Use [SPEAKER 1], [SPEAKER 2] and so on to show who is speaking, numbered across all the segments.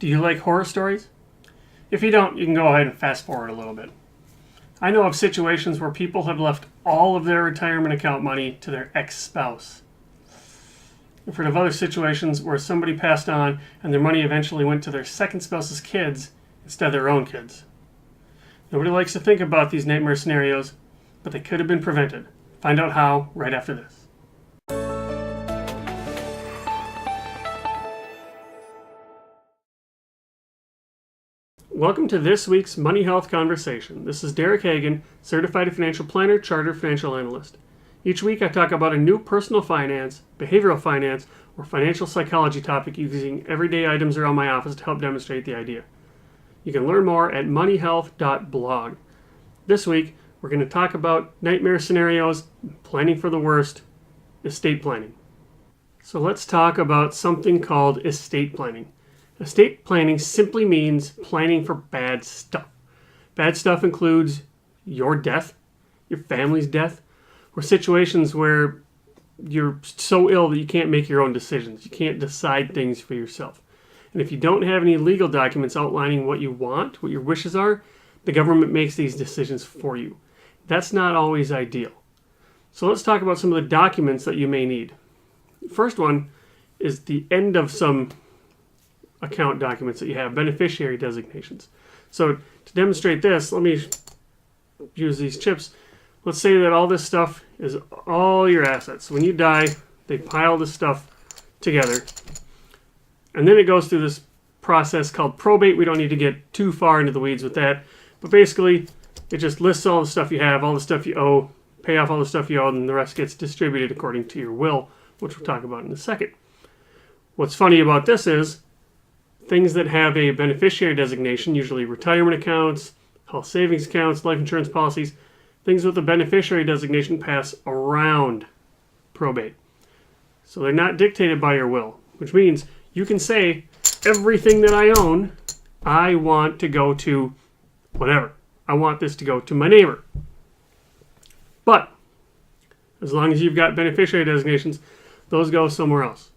[SPEAKER 1] Do you like horror stories? If you don't, you can go ahead and fast forward a little bit. I know of situations where people have left all of their retirement account money to their ex-spouse. I've heard of other situations where somebody passed on and their money eventually went to their second spouse's kids instead of their own kids. Nobody likes to think about these nightmare scenarios, but they could have been prevented. Find out how right after this. Welcome to this week's Money Health Conversation. This is Derek Hagan, Certified Financial Planner, Chartered Financial Analyst. Each week I talk about a new personal finance, behavioral finance, or financial psychology topic using everyday items around my office to help demonstrate the idea. You can learn more at moneyhealth.blog. This week we're going to talk about nightmare scenarios, planning for the worst, estate planning. So let's talk about something called estate planning. Estate planning simply means planning for bad stuff. Bad stuff includes your death, your family's death, or situations where you're so ill that you can't make your own decisions. You can't decide things for yourself. And if you don't have any legal documents outlining what you want, what your wishes are, the government makes these decisions for you. That's not always ideal. So let's talk about some of the documents that you may need. The first one is the end of some account documents that you have, beneficiary designations. So to demonstrate this, let me use these chips. Let's say that all this stuff is all your assets. When you die, they pile this stuff together. And then it goes through this process called probate. We don't need to get too far into the weeds with that. But basically, it just lists all the stuff you have, all the stuff you owe, pay off all the stuff you owe, and the rest gets distributed according to your will, which we'll talk about in a second. What's funny about this is things that have a beneficiary designation, usually retirement accounts, health savings accounts, life insurance policies, things with a beneficiary designation pass around probate. So they're not dictated by your will, which means you can say, everything that I own, I want to go to whatever. I want this to go to my neighbor. But as long as you've got beneficiary designations, those go somewhere else.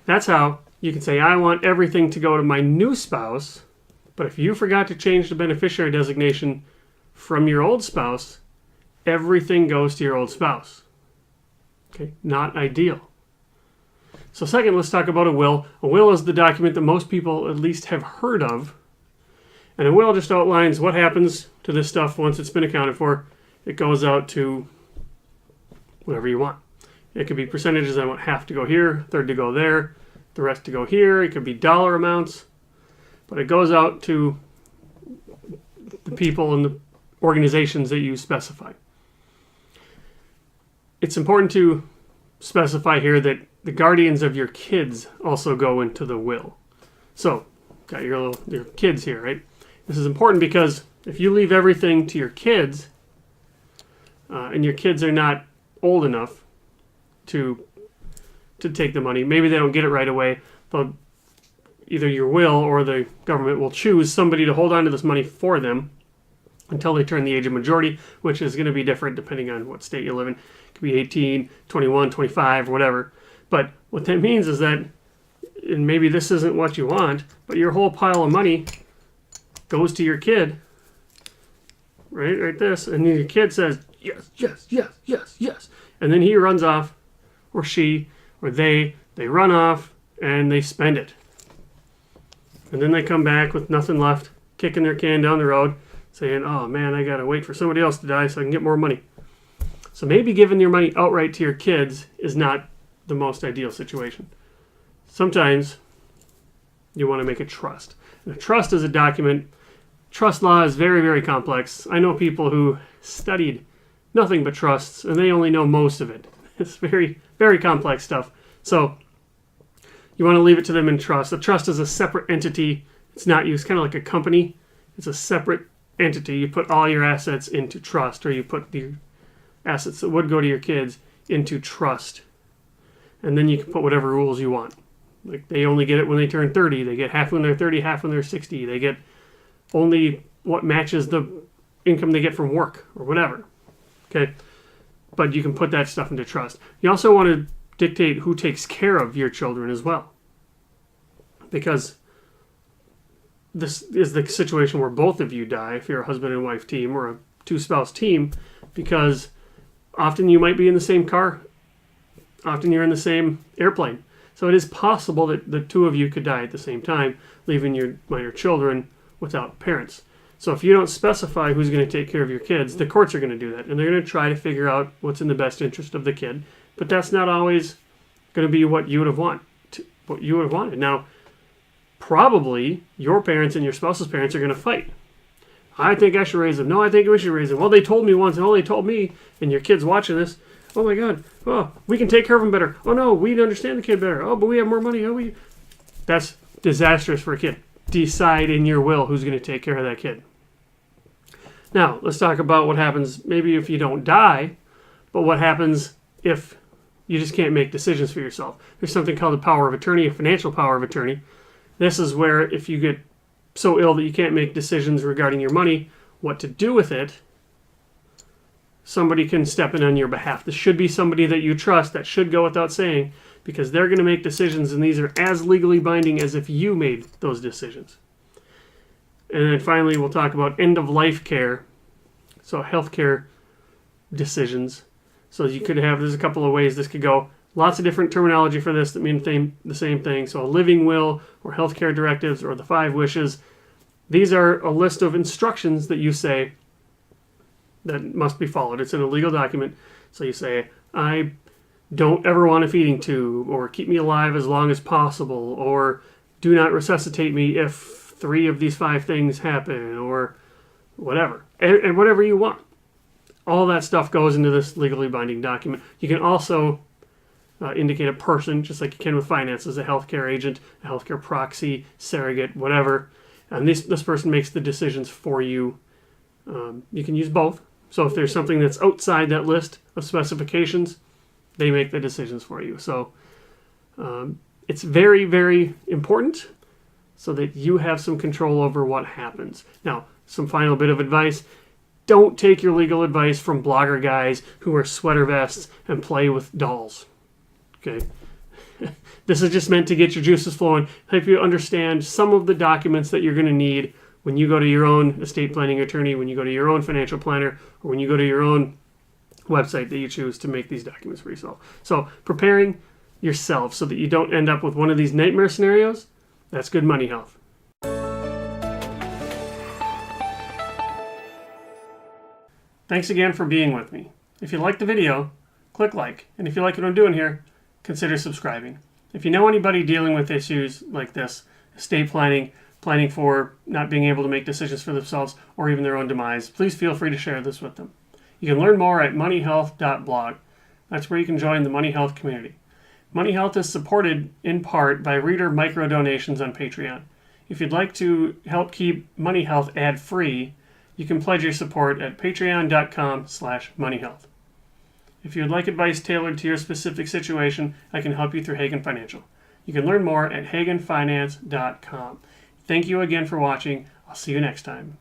[SPEAKER 1] That's how you can say, I want everything to go to my new spouse, but if you forgot to change the beneficiary designation from your old spouse, everything goes to your old spouse. Okay, not ideal. So second, let's talk about a will. A will is the document that most people at least have heard of. And a will just outlines what happens to this stuff once it's been accounted for. It goes out to whatever you want. It could be percentages. I want half to go here, a third to go there, the rest to go here. It could be dollar amounts. But it goes out to the people and the organizations that you specify. It's important to specify here that the guardians of your kids also go into the will. So, got your kids here, right? This is important because if you leave everything to your kids, and your kids are not old enough to take the money, maybe they don't get it right away, they'll either your will or the government will choose somebody to hold on to this money for them until they turn the age of majority, which is going to be different depending on what state you live in. It could be 18, 21, 25, whatever. But what that means is that, and maybe this isn't what you want, but your whole pile of money goes to your kid, right this, and then your kid says, yes, yes, yes, yes, yes. And then he runs off, or she, or they run off, and they spend it. And then they come back with nothing left, kicking their can down the road, saying, oh man, I gotta wait for somebody else to die so I can get more money. So maybe giving your money outright to your kids is not the most ideal situation. Sometimes you want to make a trust. And a trust is a document. Trust law is very, very complex. I know people who studied nothing but trusts, and they only know most of it. It's very, very complex stuff. So you want to leave it to them in trust. A trust is a separate entity. It's not used kind of like a company. It's a separate entity. You put all your assets into trust, or you put the assets that would go to your kids into trust. And then you can put whatever rules you want. Like they only get it when they turn 30. They get half when they're 30, half when they're 60. They get only what matches the income they get from work or whatever. Okay? But you can put that stuff into trust. You also want to dictate who takes care of your children as well. Because this is the situation where both of you die, if you're a husband and wife team or a two-spouse team, because often you might be in the same car. Often you're in the same airplane. So it is possible that the two of you could die at the same time, leaving your minor children without parents. So if you don't specify who's going to take care of your kids, the courts are going to do that. And they're going to try to figure out what's in the best interest of the kid. But that's not always going to be what you would have wanted. Now, probably your parents and your spouse's parents are going to fight. I think I should raise them. No, I think we should raise them. Well, they told me once. Oh, they told me. And your kid's watching this. Oh, my God. Oh, we can take care of them better. Oh, no, we understand the kid better. Oh, but we have more money. Oh, That's disastrous for a kid. Decide in your will who's going to take care of that kid. Now, let's talk about what happens maybe if you don't die, but what happens if you just can't make decisions for yourself. There's something called the power of attorney, a financial power of attorney. This is where if you get so ill that you can't make decisions regarding your money, what to do with it, somebody can step in on your behalf. This should be somebody that you trust. That should go without saying, because they're going to make decisions, and these are as legally binding as if you made those decisions. And then finally, we'll talk about end-of-life care, so healthcare decisions. So you could have, there's a couple of ways this could go. Lots of different terminology for this that mean the same thing. So a living will, or healthcare directives, or the 5 wishes. These are a list of instructions that you say that must be followed. It's in a legal document. So you say, I don't ever want a feeding tube, or keep me alive as long as possible, or do not resuscitate me if 3 of these 5 things happen, or whatever. And whatever you want. All that stuff goes into this legally binding document. You can also indicate a person, just like you can with finances, a healthcare agent, a healthcare proxy, surrogate, whatever. And this person makes the decisions for you. You can use both. So if there's something that's outside that list of specifications, they make the decisions for you. So it's very, very important so that you have some control over what happens. Now, some final bit of advice. Don't take your legal advice from blogger guys who wear sweater vests and play with dolls. Okay? This is just meant to get your juices flowing, help you understand some of the documents that you're going to need when you go to your own estate planning attorney, when you go to your own financial planner, or when you go to your own website that you choose to make these documents for yourself. So preparing yourself so that you don't end up with one of these nightmare scenarios, that's good money health. Thanks again for being with me. If you liked the video, click like. And if you like what I'm doing here, consider subscribing. If you know anybody dealing with issues like this, estate planning, planning for not being able to make decisions for themselves or even their own demise, please feel free to share this with them. You can learn more at moneyhealth.blog. That's where you can join the Money Health community. Money Health is supported in part by reader micro donations on Patreon. If you'd like to help keep Money Health ad-free, you can pledge your support at patreon.com/moneyhealth. If you would like advice tailored to your specific situation, I can help you through Hagen Financial. You can learn more at hagenfinance.com. Thank you again for watching. I'll see you next time.